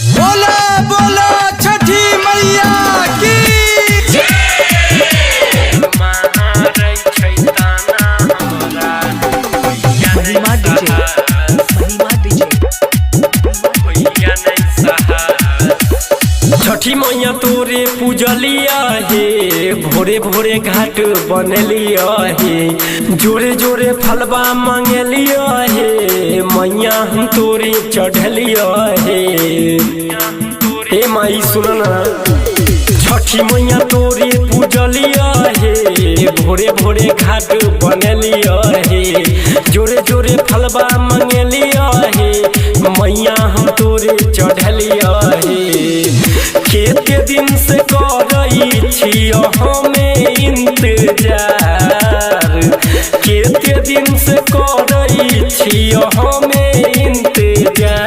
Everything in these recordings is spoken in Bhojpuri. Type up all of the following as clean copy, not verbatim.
बोला बोला छठी मैया की महिमा डीजे छठी मैया तोरे पूजलिया हे भोरे भोरे घाट बनलिया हे जोरे जोरे फलवा मांगलिया हे मैया हम तोरे चढ़लिया हे माई सुनना छठी मैया तोरे पूजलिया हे भोरे भोरे घाट बनलिया हे जोरे जोरे फलवा मांगलिया हे मैया हम तोरे चढ़लिया हे केते दिन से करई छियो हमें इंतजार केते दिन से करई छियो हमें इंतजार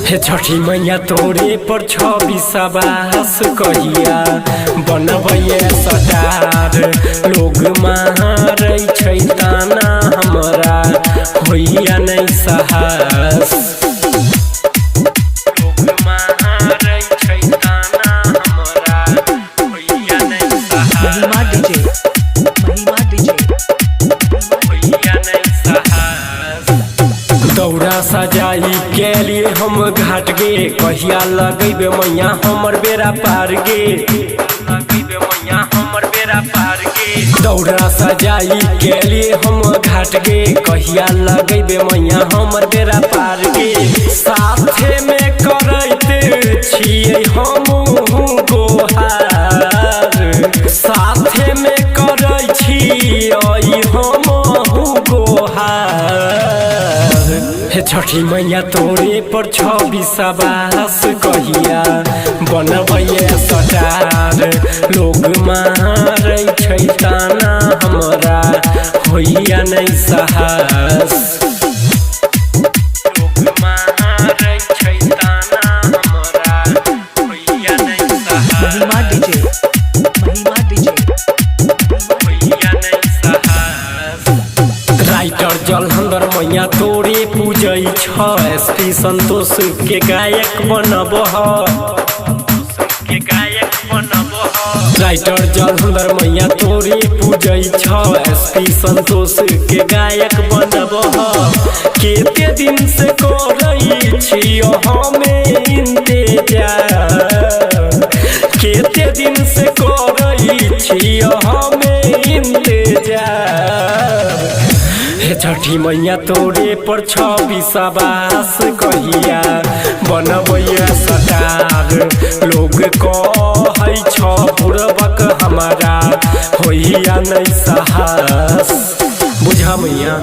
हे छठी मैया तोरे पर 26 कहिया बनबैया सटार लोग मारै छै ताना हमरा होइया नहीं साहस दौरा सजाई के लिए हम घाट गे कहिया लगेबे मैया हमर बेरा पार गे दौरा सजाई के लिए हम घाट गे कहिया लगेबे मैया हमर बेरा पार गे साथे में करैते छियै हम गोहार साथे में करै छियै हम गोहार हे छठी मैया तोरे पर 26 कहिया बनबैया सटार लोग मारै छै ताना हमरा होइया नहीं साहस महिमा डीजे राइटर जलहंदर मैया तोरे पूजै छ एसपी संतोष के गायक बनबह राइटर जलहंदर मैया तोरे पूजै छ एसपी संतोष के गायक बनबह केते दिन से करई छियो हमें इंतजार केते दिन से करई छियो हमें इंतजार हे छठी मैया तोरे पर 26 कहिया बनबैया सटार लोग कहै छ बुढ़बक हमारा होइया नहीं साहस बुझा मैया।